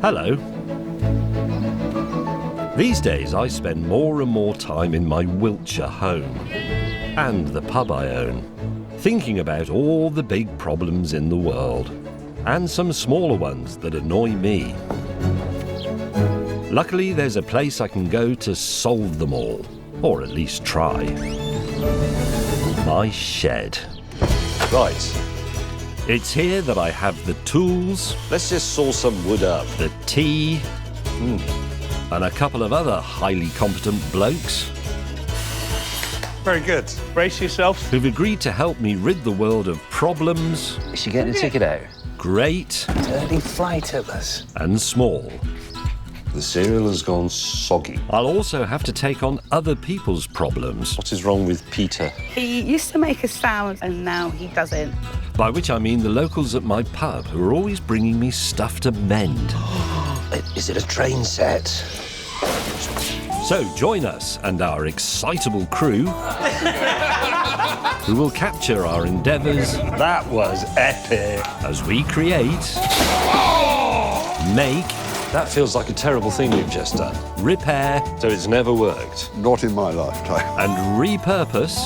Hello. These days I spend more and more time in my Wiltshire home and the pub I own, thinking about all the big problems in the world and some smaller ones that annoy me. Luckily, there's a place I can go to solve them all, or at least try. My shed. Right. It's here that I have the tools. Let's just saw some wood up. The tea. And a couple of other highly competent blokes Very good. Brace yourself. who've agreed to help me rid the world of problems, Is she getting a ticket out? great Early flight of us. and small. The cereal has gone soggy. I'll also have to take on other people's problems, What is wrong with Peter? He used to make a sound and now he doesn't. by which I mean the locals at my pub who are always bringing me stuff to mend. Is it a train set? So join us and our excitable crew who will capture our endeavours That was epic. as we create, make, That feels like a terrible thing we've just done. repair So it's never worked. Not in my lifetime. and repurpose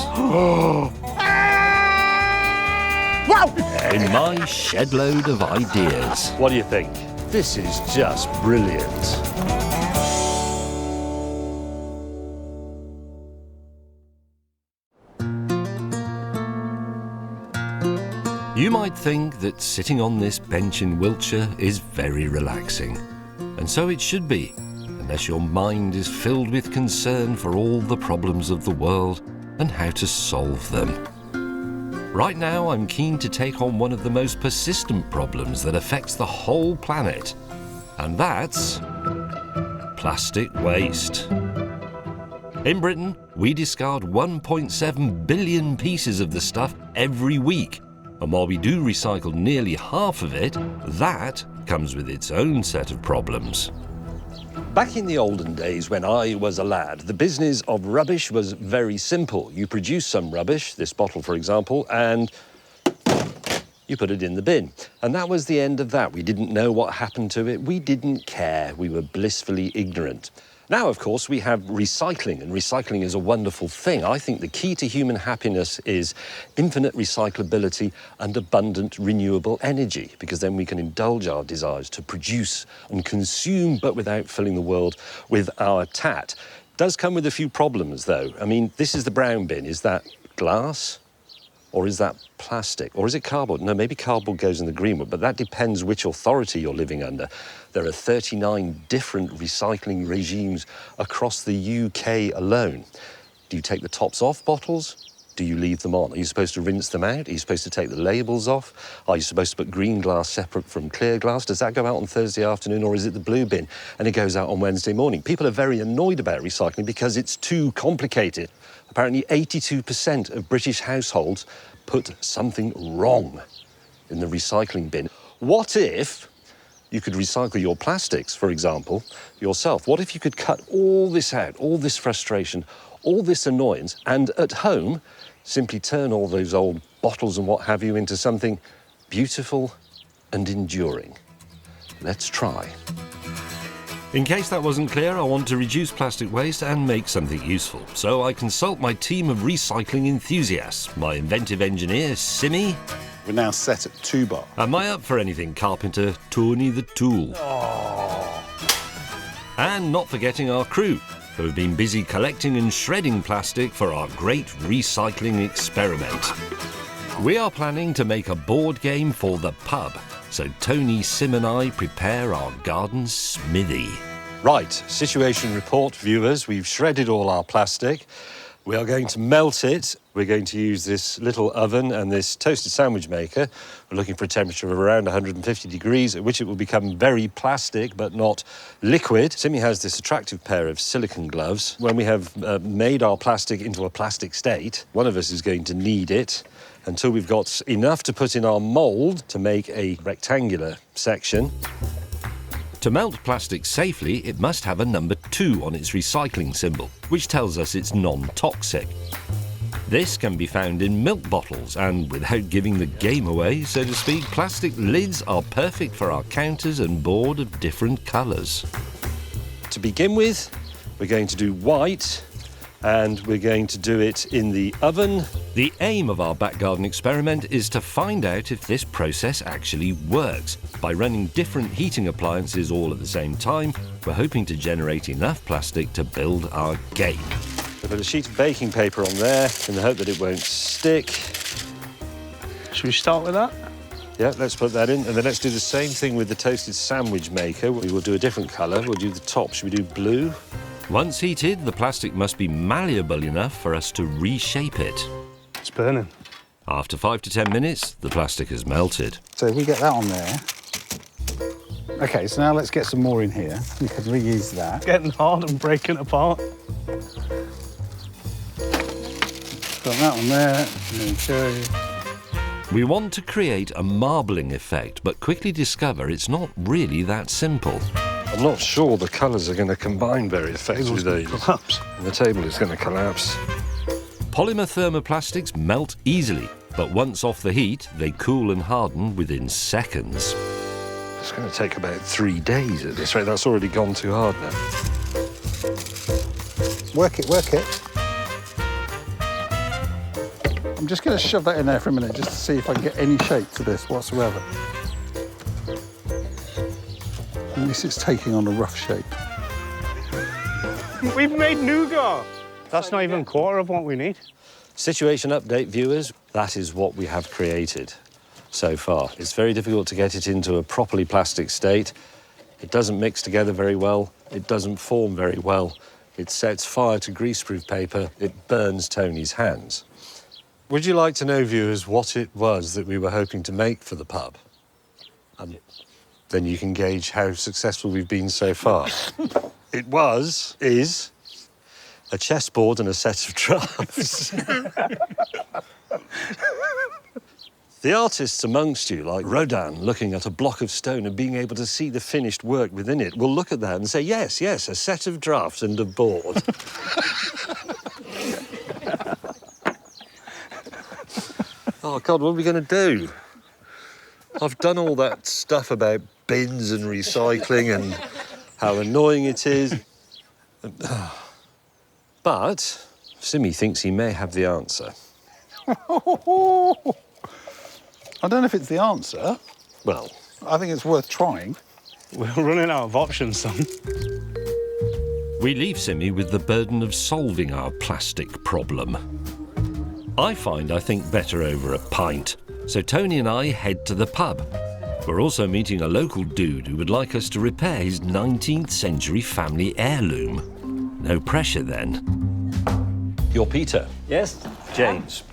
in my shed-load of ideas. What do you think? This is just brilliant. You might think that sitting on this bench in Wiltshire is very relaxing. And so it should be, unless your mind is filled with concern for all the problems of the world and how to solve them. Right now, I'm keen to take on one of the most persistent problems that affects the whole planet. And that's plastic waste. In Britain, we discard 1.7 billion pieces of the stuff every week. And while we do recycle nearly half of it, that comes with its own set of problems. Back in the olden days when I was a lad, the business of rubbish was very simple. You produce some rubbish, this bottle for example, and you put it in the bin. And that was the end of that. We didn't know what happened to it. We didn't care. We were blissfully ignorant. Now, of course, we have recycling, and recycling is a wonderful thing. I think the key to human happiness is infinite recyclability and abundant renewable energy, because then we can indulge our desires to produce and consume, but without filling the world with our tat. Does come with a few problems, though. I mean, this is the brown bin. Is that glass? Or is that plastic? Or is it cardboard? No, maybe cardboard goes in the green one, but that depends which authority you're living under. There are 39 different recycling regimes across the UK alone. Do you take the tops off bottles? Do you leave them on? Are you supposed to rinse them out? Are you supposed to take the labels off? Are you supposed to put green glass separate from clear glass? Does that go out on Thursday afternoon, or is it the blue bin and it goes out on Wednesday morning? People are very annoyed about recycling because it's too complicated. Apparently 82% of British households put something wrong in the recycling bin. What if you could recycle your plastics, for example, yourself? What if you could cut all this out, all this frustration, all this annoyance, and at home, simply turn all those old bottles and what have you into something beautiful and enduring? Let's try. In case that wasn't clear, I want to reduce plastic waste and make something useful. So I consult my team of recycling enthusiasts, my inventive engineer, Simmy. We're now set at 2 bar. Am I up for anything, carpenter Tony the Tool? And not forgetting our crew, who have been busy collecting and shredding plastic for our great recycling experiment. We are planning to make a board game for the pub, so Tony, Sim and I prepare our garden smithy. Right, situation report, viewers. We've shredded all our plastic. We are going to melt it. We're going to use this little oven and this toasted sandwich maker. We're looking for a temperature of around 150 degrees, at which it will become very plastic, but not liquid. Simmy has this attractive pair of silicone gloves. When we have made our plastic into a plastic state, one of us is going to knead it until we've got enough to put in our mould to make a rectangular section. To melt plastic safely, it must have a number 2 on its recycling symbol, which tells us it's non-toxic. This can be found in milk bottles, and without giving the game away, so to speak, plastic lids are perfect for our counters and board of different colours. To begin with, we're going to do white, and we're going to do it in the oven. The aim of our back garden experiment is to find out if this process actually works. By running different heating appliances all at the same time, we're hoping to generate enough plastic to build our game. I put a sheet of baking paper on there in the hope that it won't stick. Should we start with that? Yeah, let's put that in, and then let's do the same thing with the toasted sandwich maker. We will do a different colour. We'll do the top. Should we do blue? Once heated, the plastic must be malleable enough for us to reshape it. It's burning. After 5 to 10 minutes, the plastic has melted. So if we get that on there. OK, so now let's get some more in here. We can reuse that. Getting hard and breaking apart. Got that on there. There we go. We want to create a marbling effect, but quickly discover it's not really that simple. I'm not sure the colours are going to combine very effectively, though. Collapse. And the table is going to collapse. Polymer thermoplastics melt easily, but once off the heat, they cool and harden within seconds. It's going to take about 3 days at this rate. That's already gone too hard now. Work it, work it. I'm just going to shove that in there for a minute just to see if I can get any shape to this whatsoever. At least it's taking on a rough shape. We've made nougat. That's not even a quarter of what we need. Situation update, viewers. That is what we have created so far. It's very difficult to get it into a properly plastic state. It doesn't mix together very well. It doesn't form very well. It sets fire to greaseproof paper. It burns Tony's hands. Would you like to know, viewers, what it was that we were hoping to make for the pub? Then you can gauge how successful we've been so far. is a chessboard and a set of drafts. The artists amongst you, like Rodin, looking at a block of stone and being able to see the finished work within it, will look at that and say, yes, yes, a set of drafts and a board. Oh, God, what are we going to do? I've done all that stuff about bins and recycling and how annoying it is. But Simmy thinks he may have the answer. I don't know if it's the answer. Well, I think it's worth trying. We're running out of options, son. We leave Simmy with the burden of solving our plastic problem. I think better over a pint, so Tony and I head to the pub. We're also meeting a local dude who would like us to repair his 19th century family heirloom. No pressure then. you're Peter. Yes. James.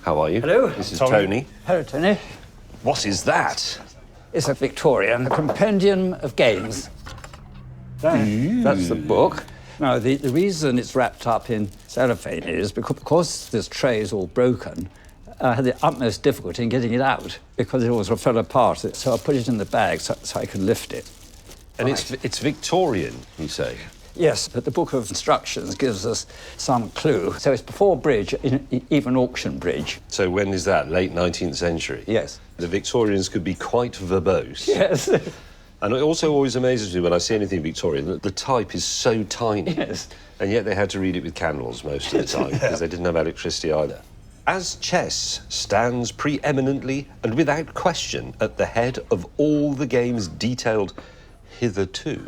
How are you? Hello. This is Tony. Hello, Tony. What is that? It's a Victorian compendium of games. That's the book. Now, the reason it's wrapped up in cellophane is because this tray is all broken, I had the utmost difficulty in getting it out because it always fell apart. So I put it in the bag so I can lift it. And it's Victorian, you say? Yes, but the book of instructions gives us some clue. So it's before bridge, even auction bridge. So when is that? Late 19th century? Yes. The Victorians could be quite verbose. Yes. And it also always amazes me when I see anything Victorian that the type is so tiny. Yes. And yet they had to read it with candles most of the time because they didn't have electricity either. As chess stands preeminently and without question at the head of all the games detailed hitherto,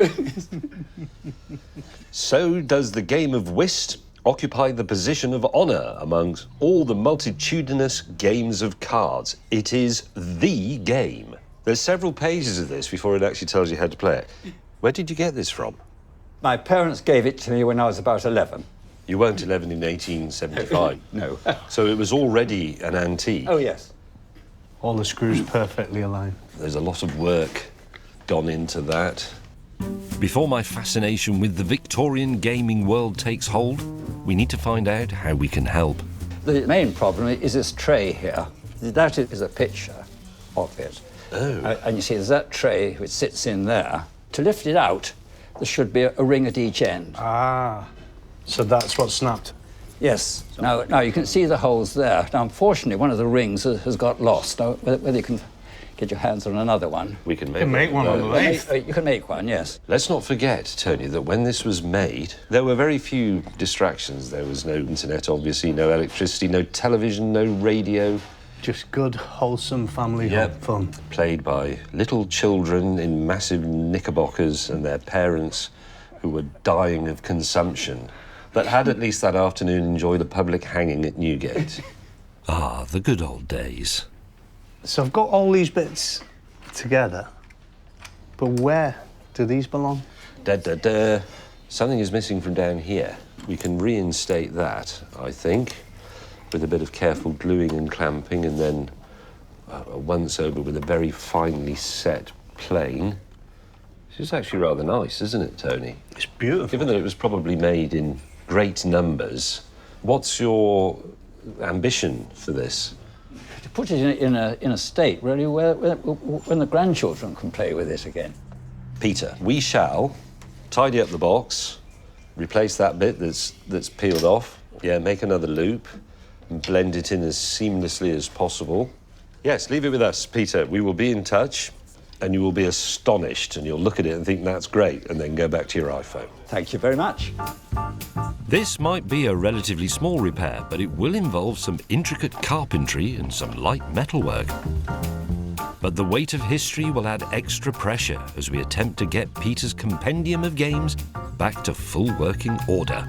so does the game of whist occupy the position of honour amongst all the multitudinous games of cards. It is the game. There's several pages of this before it actually tells you how to play it. Where did you get this from? My parents gave it to me when I was about 11. You weren't 11 in 1875. No. So it was already an antique. Oh, yes. All the screws perfectly aligned. There's a lot of work gone into that. Before my fascination with the Victorian gaming world takes hold, we need to find out how we can help. The main problem is this tray here. That is a picture of it. Oh. And you see, there's that tray which sits in there. To lift it out, there should be a ring at each end. Ah, so that's what snapped. Yes. Now you can see the holes there. Now, unfortunately, one of the rings has got lost. Now, whether you can get your hands on another one. We can make, You can make one on the lathe. You can make one, yes. Let's not forget, Tony, that when this was made, there were very few distractions. There was no internet, obviously, no electricity, no television, no radio. Just good, wholesome family fun. Played by little children in massive knickerbockers and their parents who were dying of consumption, but had at least that afternoon enjoyed a public hanging at Newgate. Ah, the good old days. So I've got all these bits together, but where do these belong? Something is missing from down here. We can reinstate that, I think, with a bit of careful gluing and clamping, and then a once-over with a very finely set plane. This is actually rather nice, isn't it, Tony? It's beautiful. Given that it was probably made in great numbers, what's your ambition for this? To put it in a state, really, where when the grandchildren can play with it again. Peter, we shall tidy up the box, replace that bit that's peeled off, make another loop, and blend it in as seamlessly as possible. Yes, leave it with us, Peter. We will be in touch, and you will be astonished, and you'll look at it and think that's great, and then go back to your iPhone. Thank you very much. This might be a relatively small repair, but it will involve some intricate carpentry and some light metalwork. But the weight of history will add extra pressure as we attempt to get Peter's compendium of games back to full working order.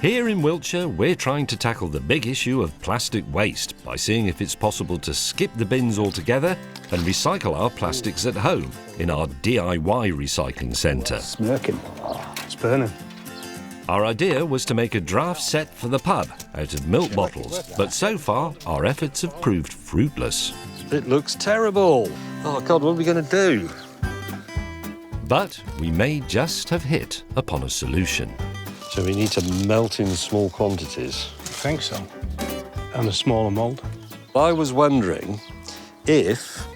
Here in Wiltshire, we're trying to tackle the big issue of plastic waste by seeing if it's possible to skip the bins altogether and recycle our plastics at home in our DIY recycling centre. Smirking. It's burning. Our idea was to make a draft set for the pub out of milk bottles, but so far our efforts have proved fruitless. It looks terrible. Oh, God, what are we going to do? But we may just have hit upon a solution. So we need to melt in small quantities. I think so. And a smaller mould. I was wondering if,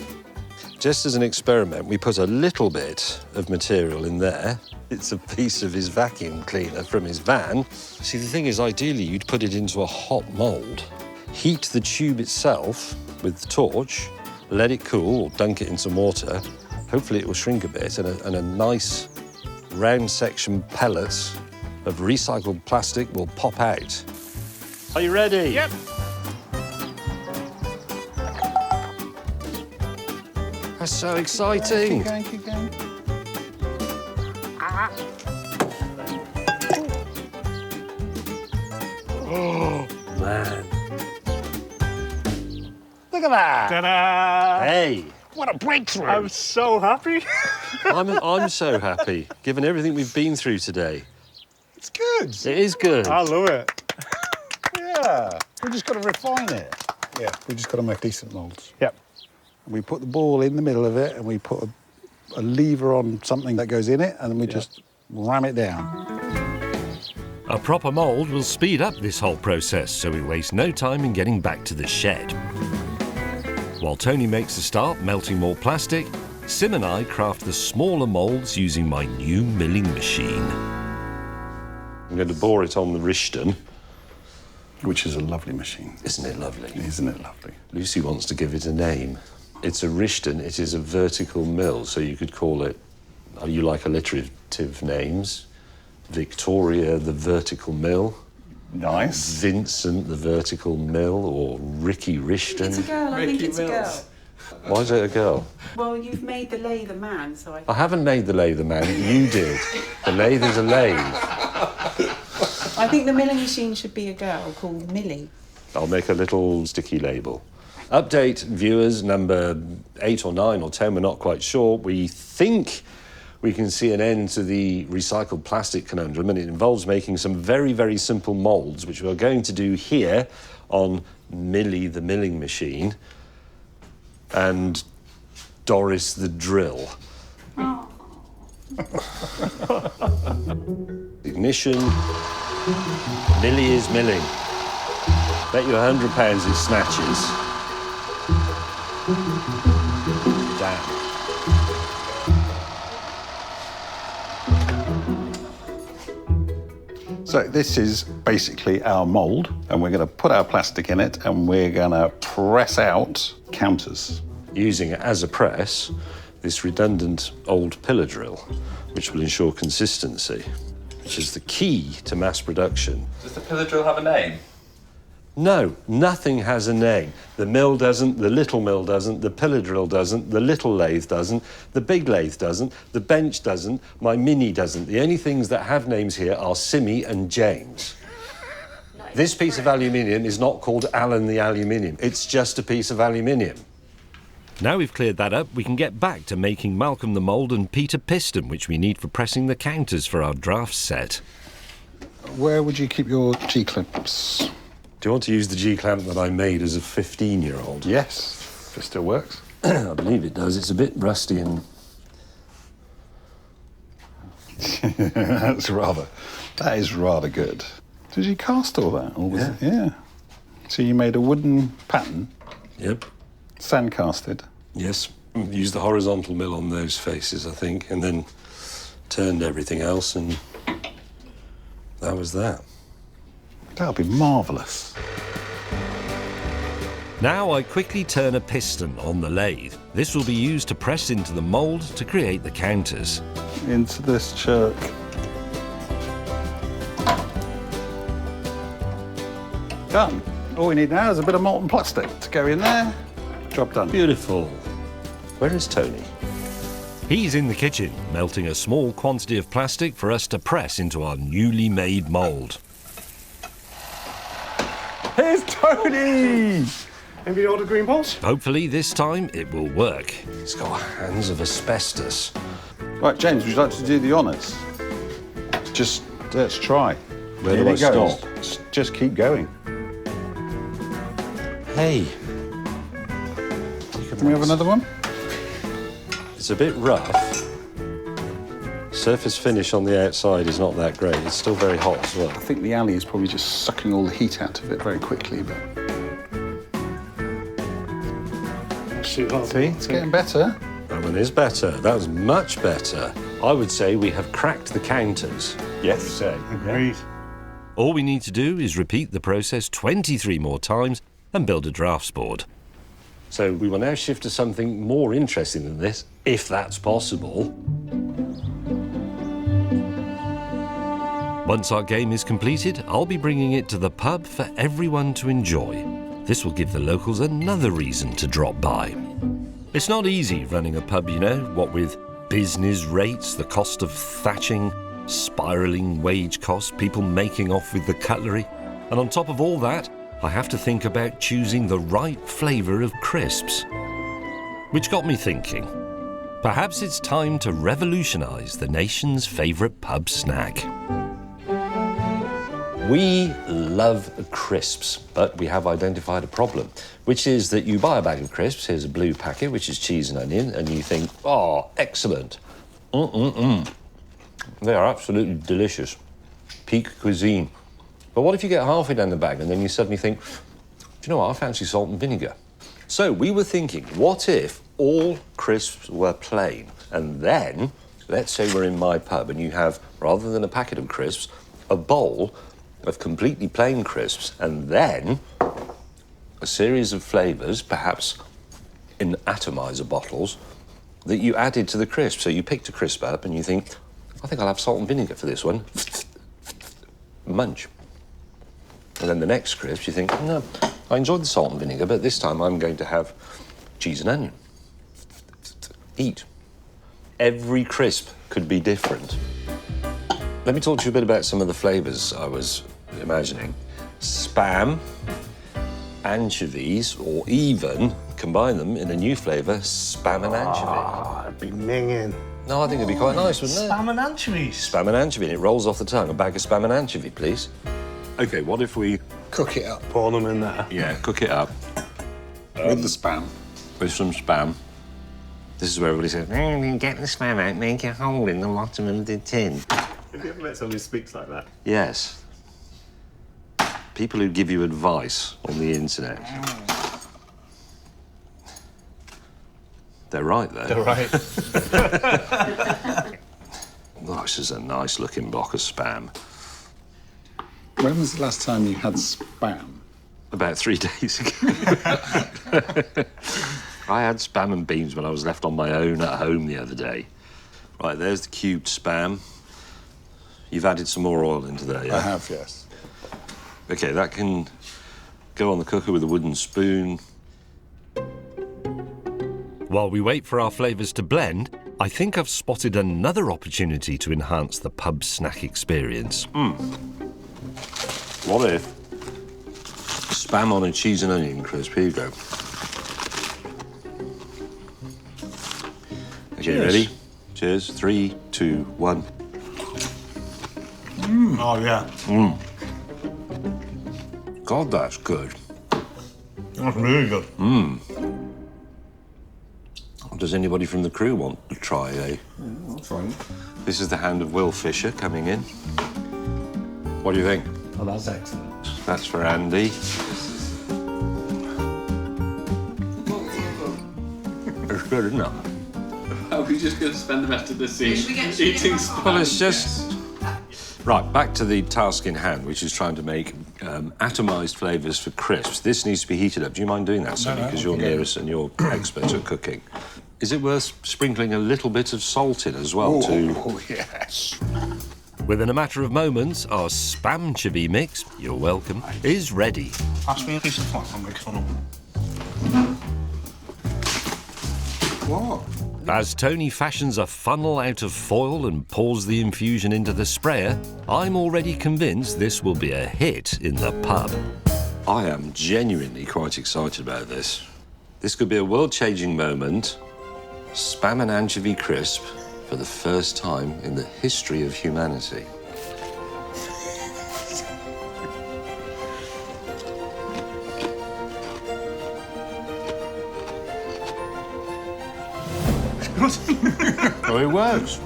just as an experiment, we put a little bit of material in there. It's a piece of his vacuum cleaner from his van. See, the thing is, ideally, you'd put it into a hot mould, heat the tube itself with the torch, let it cool, or dunk it in some water. Hopefully it will shrink a bit, and a nice round section pellet of recycled plastic will pop out. Are you ready? Yep. That's so exciting. Keep going, keep going. Oh, man. Look at that. Ta-da! Hey, What a breakthrough. I'm so happy. I'm so happy, given everything we've been through today. It's good. It is good. I love it. Yeah. We just got to refine it. Yeah, we just got to make decent moulds. Yep. We put the ball in the middle of it and we put a lever on something that goes in it and then we just ram it down. A proper mould will speed up this whole process, so we waste no time in getting back to the shed. While Tony makes a start melting more plastic, Sim and I craft the smaller moulds using my new milling machine. I'm going to bore it on the Rishton. Which is a lovely machine. Isn't it lovely? Isn't it lovely? Lucy wants to give it a name. It's a Rishton. It is a vertical mill, so you could call it, you like alliterative names, Victoria the Vertical Mill, Nice. Vincent the Vertical Mill, or Ricky Rishton. It's a girl, I think it's a girl. Why is it a girl? Well, you've made the lathe a man, so I haven't made the lathe a man, you did. The lathe is a lathe. I think the milling machine should be a girl called Millie. I'll make a little sticky label. Update, viewers, number 8 or 9 or 10, we're not quite sure. We think we can see an end to the recycled plastic conundrum, and it involves making some very, very simple moulds, which we're going to do here on Millie the milling machine. And Doris the Drill. Ignition. Millie is milling. Bet you £100 it snatches. Damn. So this is basically our mould, and we're going to put our plastic in it, and we're going to press out counters. Using it as a press, this redundant old pillar drill, which will ensure consistency, which is the key to mass production. Does the pillar drill have a name? No, nothing has a name. The mill doesn't, the little mill doesn't, the pillar drill doesn't, the little lathe doesn't, the big lathe doesn't, the bench doesn't, my mini doesn't. The only things that have names here are Simmy and James. This piece of aluminium is not called Alan the Aluminium. It's just a piece of aluminium. Now we've cleared that up, we can get back to making Malcolm the mould and Peter piston, which we need for pressing the counters for our draft set. Where would you keep your G-clips? Do you want to use the G-clamp that I made as a 15-year-old? Yes, if it still works. I believe it does. It's a bit rusty and... That is rather good. Did you cast all that? Or was it? Yeah. So you made a wooden pattern, Yep. sand casted. Yes. Used the horizontal mill on those faces, I think, and then turned everything else, and that was that. That would be marvellous. Now I quickly turn a piston on the lathe. This will be used to press into the mould to create the counters. Into this chuck. Done. All we need now is a bit of molten plastic to go in there. Job done. Beautiful. Where is Tony? He's in the kitchen, melting a small quantity of plastic for us to press into our newly made mould. Here's Tony! Anybody order green balls? Hopefully this time it will work. He's got hands of asbestos. Right, James, would you like to do the honours? Just, let's try. Where Here do I it goes. stop? Just keep going. Hey. Can we have another one? It's a bit rough. Surface finish on the outside is not that great. It's still very hot as well. I think the alley is probably just sucking all the heat out of it very quickly, but... See, it's getting better. That one is better. That was much better. I would say we have cracked the counters. Yes. Say. Agreed. All we need to do is repeat the process 23 more times and build a drafts board. So we will now shift to something more interesting than this, if that's possible. Once our game is completed, I'll be bringing it to the pub for everyone to enjoy. This will give the locals another reason to drop by. It's not easy running a pub, you know, what with business rates, the cost of thatching, spiralling wage costs, people making off with the cutlery. And on top of all that, I have to think about choosing the right flavour of crisps. Which got me thinking, perhaps it's time to revolutionise the nation's favourite pub snack. We love crisps, but we have identified a problem, which is that you buy a bag of crisps, here's a blue packet, which is cheese and onion, and you think, oh, excellent. They are absolutely delicious. Peak cuisine. But what if you get halfway down the bag and then you suddenly think, do you know what, I fancy salt and vinegar. So we were thinking, what if all crisps were plain? And then, let's say we're in my pub and you have, rather than a packet of crisps, a bowl of completely plain crisps, and then a series of flavours, perhaps in atomizer bottles, that you added to the crisp. So you picked a crisp up and you think, I think I'll have salt and vinegar for this one. Munch. And then the next crisp, you think, no, I enjoyed the salt and vinegar, but this time I'm going to have cheese and onion. Eat. Every crisp could be different. Let me talk to you a bit about some of the flavours I was imagining. Spam, anchovies, or even combine them in a new flavour, spam and anchovy. Oh, that'd be minging. No, I think it'd be quite nice, wouldn't it? Spam and anchovies. Spam and anchovy, and it rolls off the tongue. A bag of spam and anchovy, please. OK, what if we... Cook it up Pour them in there. Yeah, cook it up with the spam. with some spam. This is where everybody says, get the spam out, make a hole in the bottom of the tin. Have you ever met somebody who speaks like that? Yes. People who give you advice on the internet. They're right, though. They're right. Oh, this is a nice-looking block of spam. When was the last time you had spam? About 3 days ago. I had spam and beans when I was left on my own at home the other day. Right, there's the cubed spam. You've added some more oil into there, yeah? I have, yes. OK, that can go on the cooker with a wooden spoon. While we wait for our flavours to blend, I think I've spotted another opportunity to enhance the pub snack experience. What if spam on a cheese and onion crisp? Here you go. OK, Cheers. ready? Cheers. 3, 2, 1. Oh, yeah. God, that's good. That's really good. Does anybody from the crew want to try a... I'll try it. This is the hand of Will Fisher coming in. What do you think? Oh, that's excellent. That's for Andy. It's good, isn't it? Are we just going to spend the rest of the scene eating spam? Well, it's just... Right, back to the task in hand, which is trying to make atomised flavours for crisps. This needs to be heated up. Do you mind doing that, Sonny? Because you're near us and you're expert at cooking. Is it worth sprinkling a little bit of salt in as well, too? Oh, yes. Within a matter of moments, our spam chivy mix, you're welcome, is ready. Pass me a piece of flat on the funnel. What? As Tony fashions a funnel out of foil and pours the infusion into the sprayer, I'm already convinced this will be a hit in the pub. I am genuinely quite excited about this. This could be a world-changing moment. Spam and anchovy crisp for the first time in the history of humanity. Oh, it works.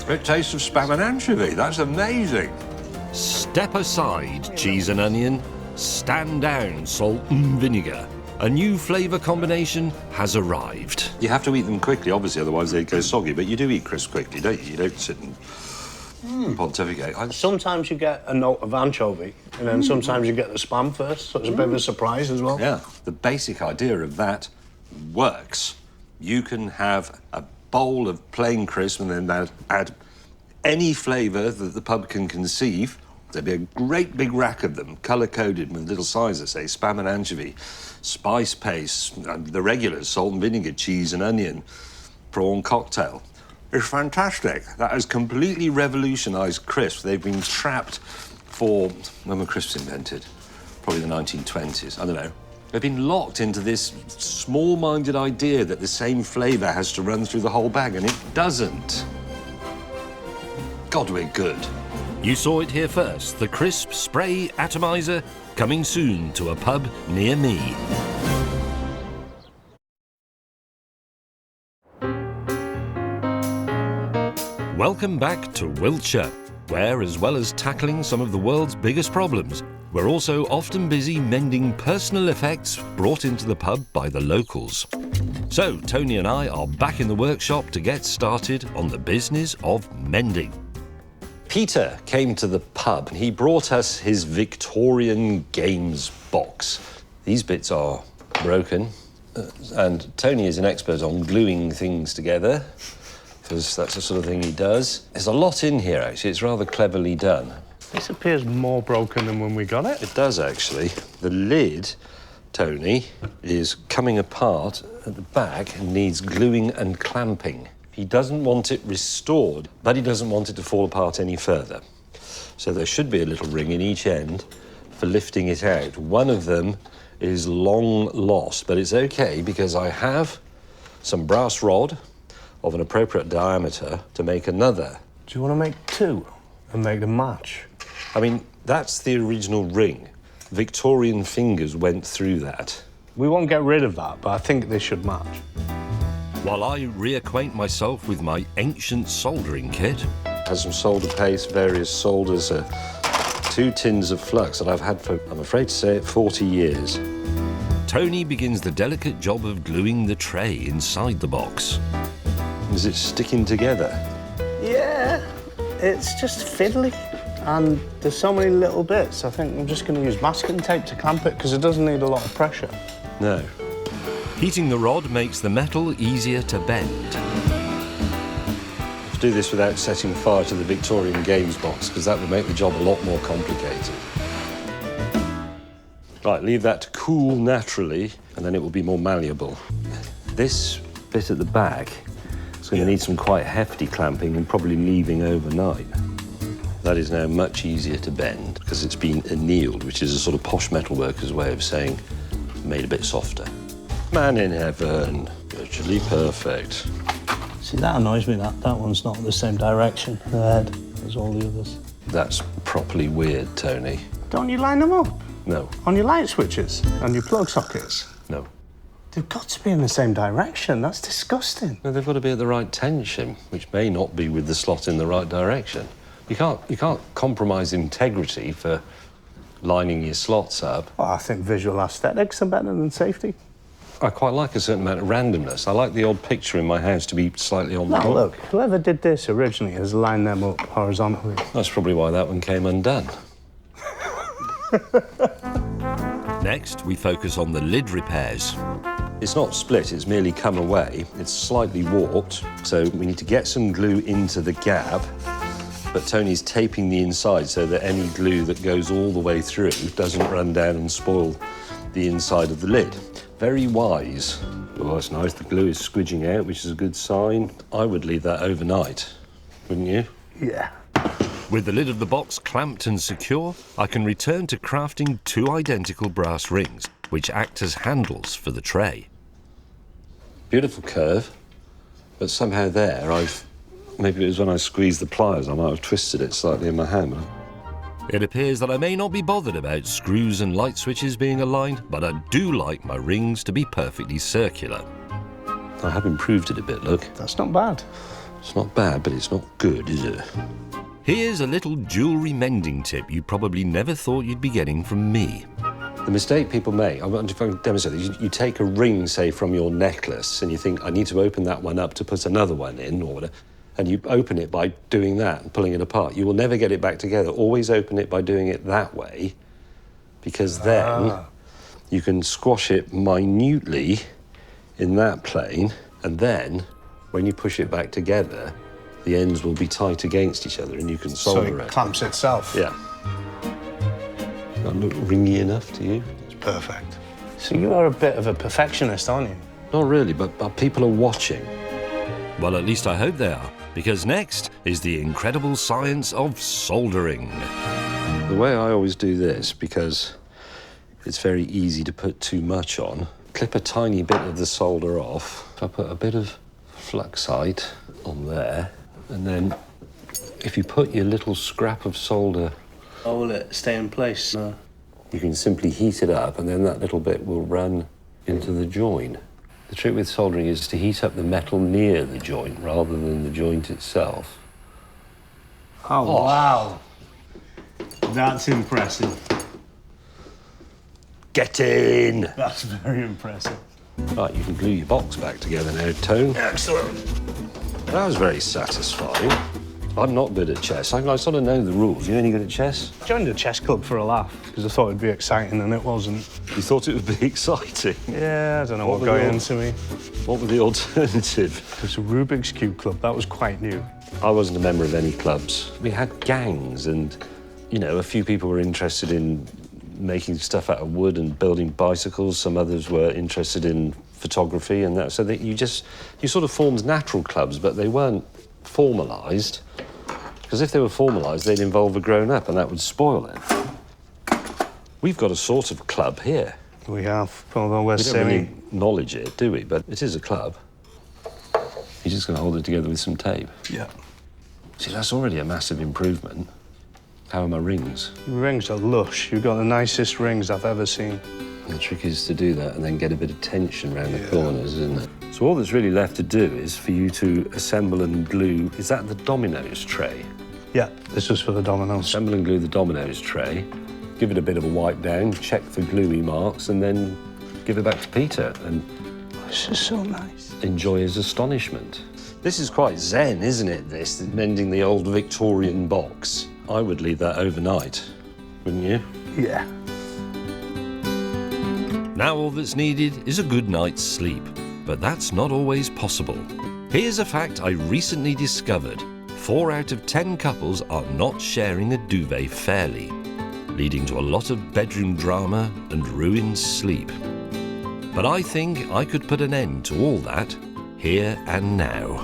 It tastes of spam and anchovy. That's amazing. Step aside, cheese and onion. Stand down, salt and vinegar. A new flavour combination has arrived. You have to eat them quickly, obviously, otherwise they go soggy. But you do eat crisps quickly, don't you? You don't sit and pontificate. Sometimes you get a note of anchovy, and then sometimes you get the spam first, so it's a bit of a surprise as well. Yeah, the basic idea of that works. You can have a bowl of plain crisp and then add any flavour that the pub can conceive. There'd be a great big rack of them, colour-coded with little sizes, say spam and anchovy, spice paste, the regulars, salt and vinegar, cheese and onion, prawn cocktail. It's fantastic. That has completely revolutionised crisps. They've been trapped for... When were crisps invented? Probably the 1920s, I don't know. They've been locked into this small-minded idea that the same flavour has to run through the whole bag, and it doesn't. God, we're good. You saw it here first, the crisp spray atomizer, coming soon to a pub near me. Welcome back to Wiltshire, where, as well as tackling some of the world's biggest problems, we're also often busy mending personal effects brought into the pub by the locals. So, Tony and I are back in the workshop to get started on the business of mending. Peter came to the pub and he brought us his Victorian games box. These bits are broken, and Tony is an expert on gluing things together, because that's the sort of thing he does. There's a lot in here, actually. It's rather cleverly done. This appears more broken than when we got it. It does, actually. The lid, Tony, is coming apart at the back and needs gluing and clamping. He doesn't want it restored, but he doesn't want it to fall apart any further. So there should be a little ring in each end for lifting it out. One of them is long lost, but it's okay because I have some brass rod of an appropriate diameter to make another. Do you want to make two and make them match? I mean, that's the original ring. Victorian fingers went through that. We won't get rid of that, but I think they should match. While I reacquaint myself with my ancient soldering kit, Has some solder paste, various solders, 2 tins of flux that I've had for, I'm afraid to say it, 40 years. Tony begins the delicate job of gluing the tray inside the box. Is it sticking together? Yeah, it's just fiddly. And there's so many little bits. I think I'm just going to use masking tape to clamp it because it doesn't need a lot of pressure. No. Heating the rod makes the metal easier to bend. Do this without setting fire to the Victorian Games box, because that would make the job a lot more complicated. Right, leave that to cool naturally, and then it will be more malleable. This bit at the back is going to need some quite hefty clamping and probably leaving overnight. That is now much easier to bend because it's been annealed, which is a sort of posh metalworker's way of saying made a bit softer. Man in heaven, virtually perfect. See, that annoys me, that one's not the same direction, the head, as all the others. That's properly weird, Tony. Don't you line them up? No. On your light switches and your plug sockets? No. They've got to be in the same direction. That's disgusting. No, they've got to be at the right tension, which may not be with the slot in the right direction. You can't compromise integrity for lining your slots up. Well, I think visual aesthetics are better than safety. I quite like a certain amount of randomness. I like the odd picture in my house to be slightly on the No, top. look, whoever did this originally has lined them up horizontally. That's probably why that one came undone. Next, we focus on the lid repairs. It's not split, it's merely come away. It's slightly warped, so we need to get some glue into the gap, but Tony's taping the inside so that any glue that goes all the way through doesn't run down and spoil the inside of the lid. Very wise. Oh, that's nice. The glue is squidging out, which is a good sign. I would leave that overnight, wouldn't you? Yeah. With the lid of the box clamped and secure, I can return to crafting 2 identical brass rings, which act as handles for the tray. Beautiful curve, but somehow there maybe it was when I squeezed the pliers, I might have twisted it slightly in my hand. It appears that I may not be bothered about screws and light switches being aligned, but I do like my rings to be perfectly circular. I have improved it a bit, look. That's not bad. It's not bad, but it's not good, is it? Here's a little jewellery mending tip you probably never thought you'd be getting from me. The mistake people make, I'm going to demonstrate this. You take a ring, say, from your necklace, and you think, I need to open that one up to put another one in, or whatever, and you open it by doing that and pulling it apart. You will never get it back together. Always open it by doing it that way, because then you can squash it minutely in that plane, and then when you push it back together, the ends will be tight against each other and you can solder So it it. clamps itself? Yeah. That look ringy enough to you? It's perfect. So you are a bit of a perfectionist, aren't you? Not really, but people are watching. Well, at least I hope they are, because next is the incredible science of soldering. The way I always do this, because it's very easy to put too much on, clip a tiny bit of the solder off. I put a bit of fluxite on there, and then if you put your little scrap of solder... Oh, will it stay in place? No. You can simply heat it up, and then that little bit will run into the joint. The trick with soldering is to heat up the metal near the joint rather than the joint itself. Oh, wow. That's impressive. Get in! That's very impressive. Right, you can glue your box back together now, Tone. Excellent. That was very satisfying. I'm not good at chess. I sort of know the rules. You any good at chess? Joined a chess club for a laugh because I thought it'd be exciting and it wasn't. You thought it would be exciting? Yeah, I don't know What what were got the into me. What were the alternative? It was a Rubik's Cube club. That was quite new. I wasn't a member of any clubs. We had gangs and, you know, a few people were interested in making stuff out of wood and building bicycles. Some others were interested in photography and that. So that you sort of formed natural clubs, but they weren't formalised. Because if they were formalised, they'd involve a grown-up and that would spoil it. We've got a sort of club here. We have, although we're We don't really acknowledge it, do we? But it is a club. You're just going to hold it together with some tape. Yeah. See, that's already a massive improvement. How are my rings? Your rings are lush. You've got the nicest rings I've ever seen. And the trick is to do that and then get a bit of tension around the corners, isn't it? So all that's really left to do is for you to assemble and glue, is that the dominoes tray? Yeah, this was for the dominoes. Assemble and glue the dominoes tray, give it a bit of a wipe down, check for gluey marks, and then give it back to Peter and This is so nice. enjoy his astonishment. This is quite zen, isn't it, this, mending the old Victorian box? I would leave that overnight, wouldn't you? Yeah. Now all that's needed is a good night's sleep, but that's not always possible. Here's a fact I recently discovered. 4 out of 10 couples are not sharing a duvet fairly, leading to a lot of bedroom drama and ruined sleep. But I think I could put an end to all that here and now.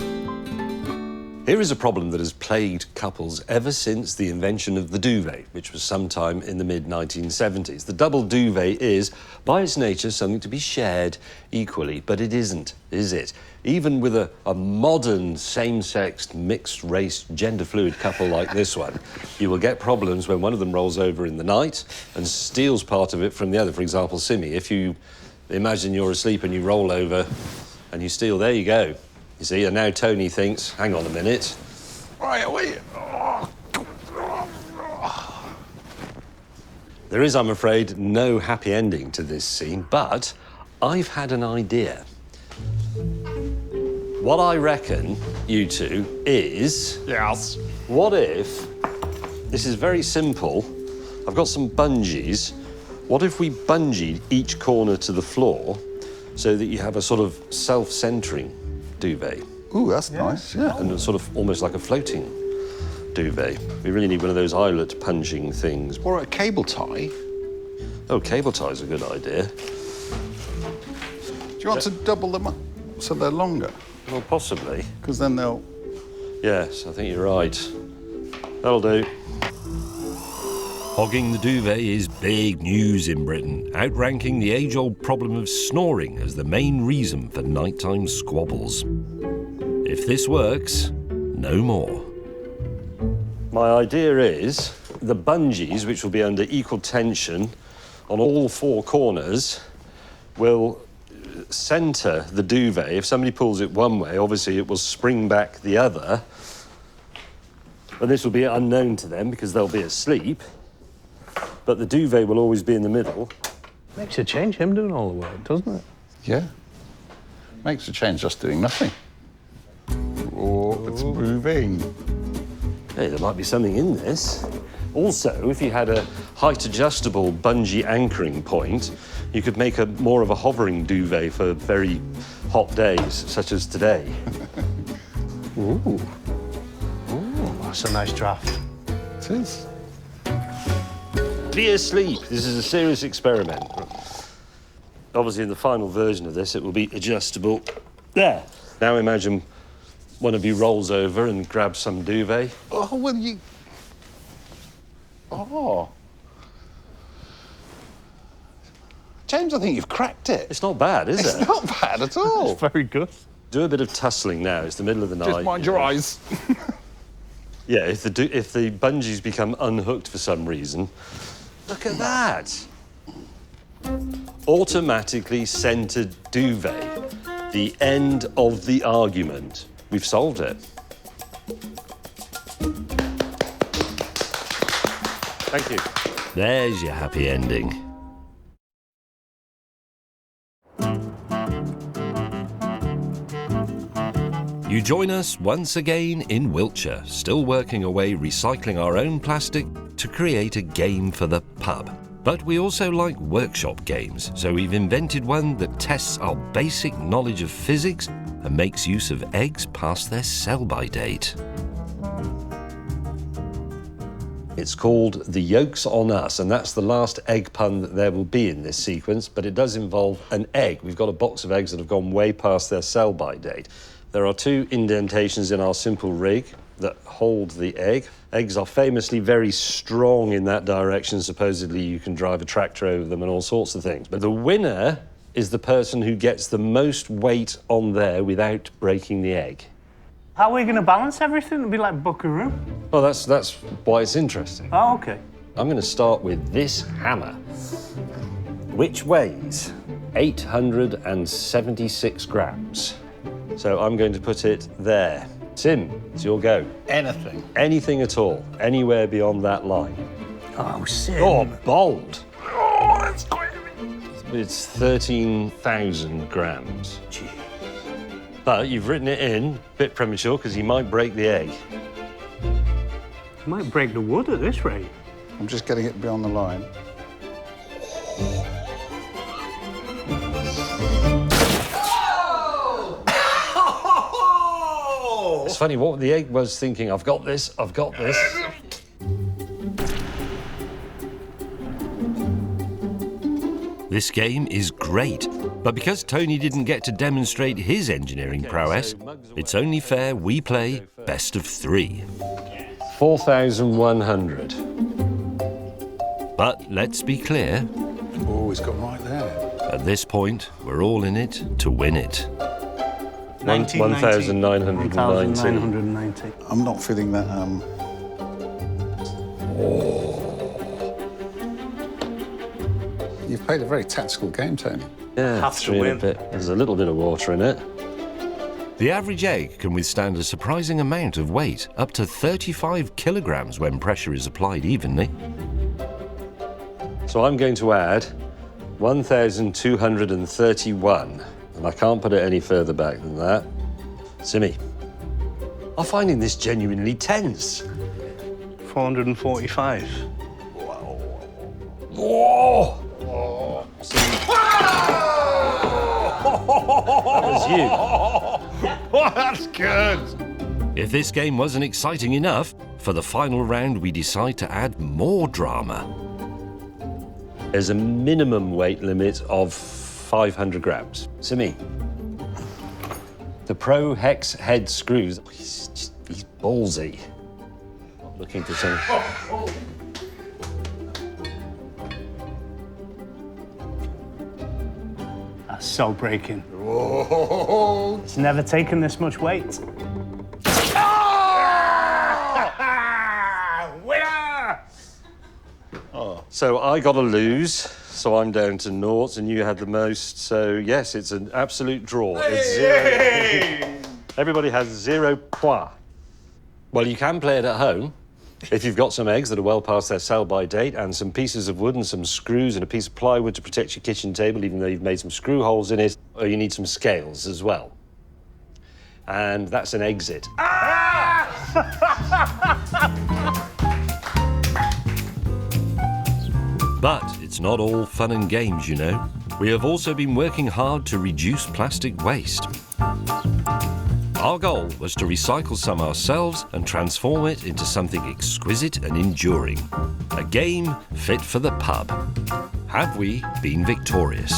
Here is a problem that has plagued couples ever since the invention of the duvet, which was sometime in the mid-1970s. The double duvet is, by its nature, something to be shared equally, but it isn't, is it? Even with a modern same-sex, mixed-race, gender-fluid couple like this one, you will get problems when one of them rolls over in the night and steals part of it from the other. For example, Simi, if you imagine you're asleep and you roll over and you steal, there you go. You see, and now Tony thinks, hang on a minute. Right, wait. There is, I'm afraid, no happy ending to this scene, but I've had an idea. What I reckon, you two, is... Yes. What if... This is very simple. I've got some bungees. What if we bungeed each corner to the floor so that you have a sort of self-centering duvet? Ooh, that's nice, yeah. And it's sort of almost like a floating duvet. We really need one of those eyelet punching things. Or a cable tie. Oh, cable tie's a good idea. Do you want to double them up so they're longer? Well, possibly. Because then they'll... Yes, I think you're right. That'll do. Hogging the duvet is big news in Britain, outranking the age-old problem of snoring as the main reason for nighttime squabbles. If this works, no more. My idea is the bungees, which will be under equal tension on all 4 corners, will centre the duvet. If somebody pulls it one way, obviously it will spring back the other. And this will be unknown to them because they'll be asleep. But the duvet will always be in the middle. Makes a change, him doing all the work, doesn't it? Yeah. Makes a change just doing nothing. Oh, it's moving. Hey, there might be something in this. Also, if you had a height-adjustable bungee anchoring point, you could make more of a hovering duvet for very hot days, such as today. Ooh. Ooh, that's a nice draft. It is. Be asleep. This is a serious experiment. Obviously, in the final version of this, it will be adjustable. There. Now imagine one of you rolls over and grabs some duvet. Oh, well, you... Oh. James, I think you've cracked it. It's not bad, is it? It's not bad at all. It's very good. Do a bit of tussling now. It's the middle of the night. Just mind your eyes. Yeah, if the bungees become unhooked for some reason, look at that. Automatically centred duvet. The end of the argument. We've solved it. Thank you. There's your happy ending. You join us once again in Wiltshire, still working away recycling our own plastic to create a game for the pub. But we also like workshop games, so we've invented one that tests our basic knowledge of physics and makes use of eggs past their sell-by date. It's called The Yolk's on Us, and that's the last egg pun that there will be in this sequence, but it does involve an egg. We've got a box of eggs that have gone way past their sell-by date. There are 2 indentations in our simple rig that hold the egg. Eggs are famously very strong in that direction. Supposedly you can drive a tractor over them and all sorts of things. But the winner is the person who gets the most weight on there without breaking the egg. How are we going to balance everything? It'll be like Buckaroo. Well, that's why it's interesting. Oh, OK. I'm going to start with this hammer, which weighs 876 grams. So I'm going to put it there. Sim, it's your go. Anything. Anything at all, anywhere beyond that line. Oh, Sim. Oh, bold. Oh, that's crazy. It's 13,000 grams. Gee. But you've written it in, a bit premature, because he might break the egg. You might break the wood at this rate. I'm just getting it beyond the line. It's funny, what the egg was thinking, I've got this, I've got this. This game is great, but because Tony didn't get to demonstrate his engineering prowess, it's only fair we play best of 3. 4,100. But let's be clear, Oh, he's got right there. at this point, we're all in it to win it. 1,990. 1,990. I'm not feeling that, You've played a very tactical game, Tony. Yeah, Have to 3 and a win. bit. There's a little bit of water in it. The average egg can withstand a surprising amount of weight, up to 35 kilograms when pressure is applied evenly. So I'm going to add 1,231. And I can't put it any further back than that. Simmy, I'm finding this genuinely tense. 445. Whoa! That was you. That's good. If this game wasn't exciting enough, for the final round we decide to add more drama. There's a minimum weight limit of 500 grams. Simmy, the Pro Hex head screws, he's ballsy. Looking for some... That's so breaking. Whoa. It's never taken this much weight. Winner! So I got to lose, so I'm down to naught, and you had the most. So yes, it's an absolute draw. It's 0. Everybody has 0 points. Well, you can play it at home if you've got some eggs that are well past their sell-by date and some pieces of wood and some screws and a piece of plywood to protect your kitchen table, even though you've made some screw holes in it, or you need some scales as well. And that's an exit. But it's not all fun and games, you know. We have also been working hard to reduce plastic waste. Our goal was to recycle some ourselves and transform it into something exquisite and enduring. A game fit for the pub. Have we been victorious?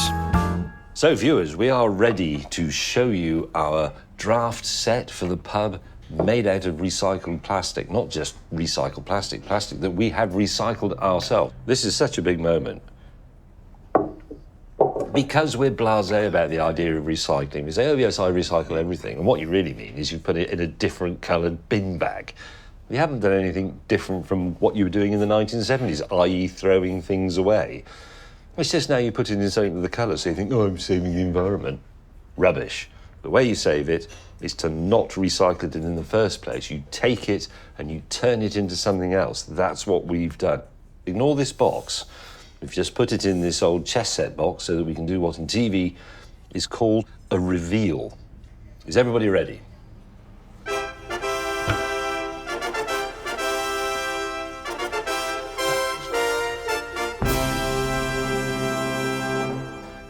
So, viewers, we are ready to show you our draft set for the pub made out of recycled plastic. Not just recycled plastic, plastic that we have recycled ourselves. This is such a big moment. Because we're blasé about the idea of recycling, we say, oh, yes, I recycle everything. And what you really mean is you put it in a different coloured bin bag. We haven't done anything different from what you were doing in the 1970s, i.e. throwing things away. It's just now you put it in something with the colour, so you think, oh, I'm saving the environment. Rubbish. The way you save it is to not recycle it in the first place. You take it and you turn it into something else. That's what we've done. Ignore this box. We've just put it in this old chess set box so that we can do what in TV is called a reveal. Is everybody ready?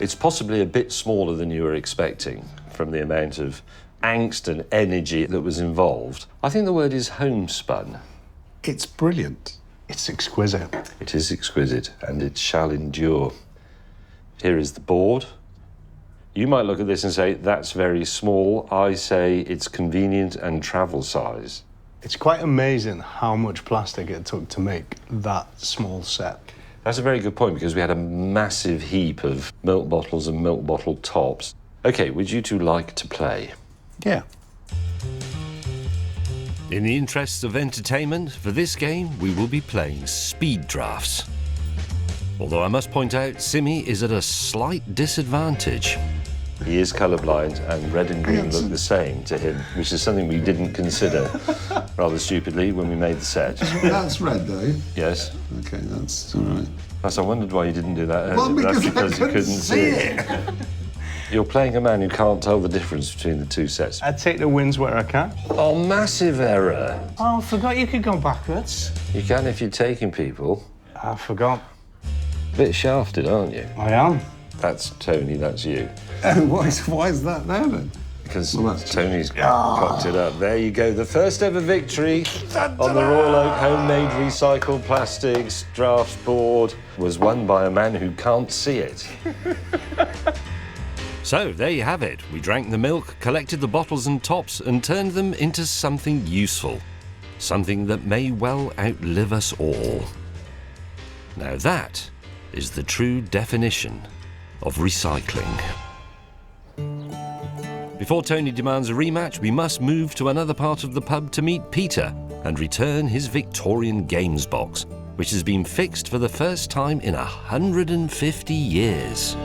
It's possibly a bit smaller than you were expecting from the amount of angst and energy that was involved. I think the word is homespun. It's brilliant. It's exquisite. It is exquisite, and it shall endure. Here is the board. You might look at this and say, that's very small. I say it's convenient and travel size. It's quite amazing how much plastic it took to make that small set. That's a very good point, because we had a massive heap of milk bottles and milk bottle tops. OK, would you two like to play? Yeah. In the interests of entertainment, for this game, we will be playing speed drafts. Although I must point out, Simmy is at a slight disadvantage. He is colourblind, and red and green look the same to him, which is something we didn't consider rather stupidly when we made the set. That's red, though. Yes. Okay, that's all right. Yes, I wondered why you didn't do that earlier. Well, That's because I you couldn't see it. You're playing a man who can't tell the difference between the two sets. I take the wins where I can. Oh, massive error. Oh, I forgot you could go backwards. You can if you're taking people. I forgot. A bit shafted, aren't you? I am. That's Tony, that's you. Why is that there, then? Because Well, that's Tony's cocked it up. There you go. The first ever victory on the Royal Oak homemade recycled plastics draft board was won by a man who can't see it. So, there you have it. We drank the milk, collected the bottles and tops, and turned them into something useful. Something that may well outlive us all. Now that is the true definition of recycling. Before Tony demands a rematch, we must move to another part of the pub to meet Peter and return his Victorian games box, which has been fixed for the first time in 150 years.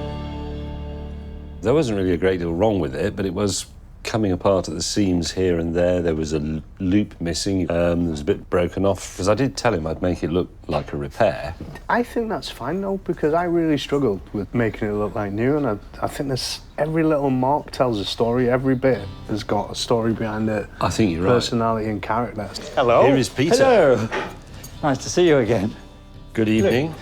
There wasn't really a great deal wrong with it, but it was coming apart at the seams here and there. There was a loop missing. There was a bit broken off, because I did tell him I'd make it look like a repair. I think that's fine, though, because I really struggled with making it look like new, and I think there's every little mark tells a story. Every bit has got a story behind it. I think you're right. Personality and character. Hello. Here is Peter. Hello. Nice to see you again. Good evening.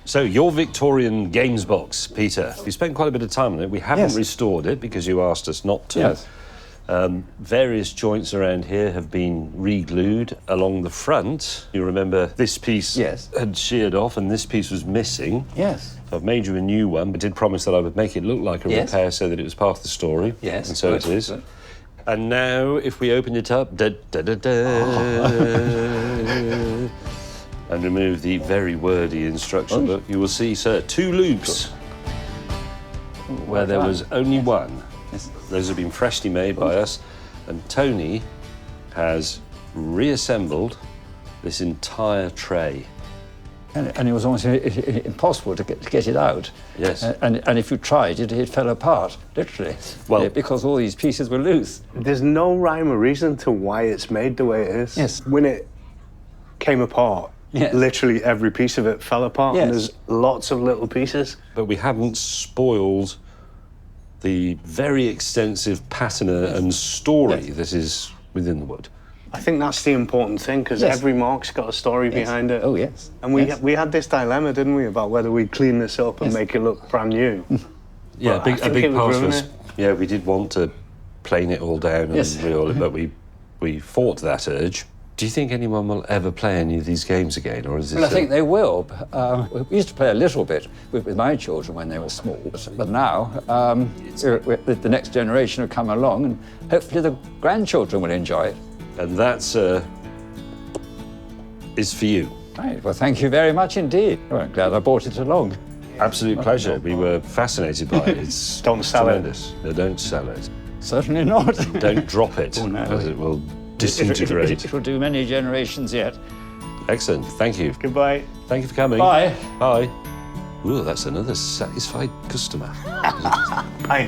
So, your Victorian games box, Peter. We spent quite a bit of time on it. We haven't restored it because you asked us not to. Yes. Various joints around here have been re-glued along the front. You remember this piece had sheared off and this piece was missing. Yes. So I've made you a new one, but did promise that I would make it look like a repair so that it was part of the story. Yes. And so it is. Good. And now, if we open it up, and remove the very wordy instruction book, you will see, sir, 2 loops where there was only one. Yes. Those have been freshly made by us, and Tony has reassembled this entire tray. And it was almost impossible to get it out. Yes. And if you tried, it fell apart, literally. Well, because all these pieces were loose. There's no rhyme or reason to why it's made the way it is. Yes. When it came apart, literally every piece of it fell apart, and there's lots of little pieces. But we haven't spoiled the very extensive patina and story that is within the wood. I think that's the important thing, because every mark's got a story behind it. Oh, yes. And we had this dilemma, didn't we, about whether we'd clean this up and make it look brand new. Yeah, But a big part of us. it. Yeah, we did want to plane it all down and re-oil it, but we fought that urge. Do you think anyone will ever play any of these games again, or is this? Well, I think they will. We used to play a little bit with my children when they were small, but now the next generation will come along, and hopefully the grandchildren will enjoy it. And that's is for you. Right. Well, thank you very much indeed. Well, I'm glad I brought it along. Absolute pleasure. We were fascinated by it. It's Don't sell tremendous. No, don't sell it. Certainly not. Don't drop it, Oh, no. because it will disintegrate. It will do many generations yet. Excellent. Thank you. Goodbye. Thank you for coming. Bye. Bye. Ooh, that's another satisfied customer. Bye.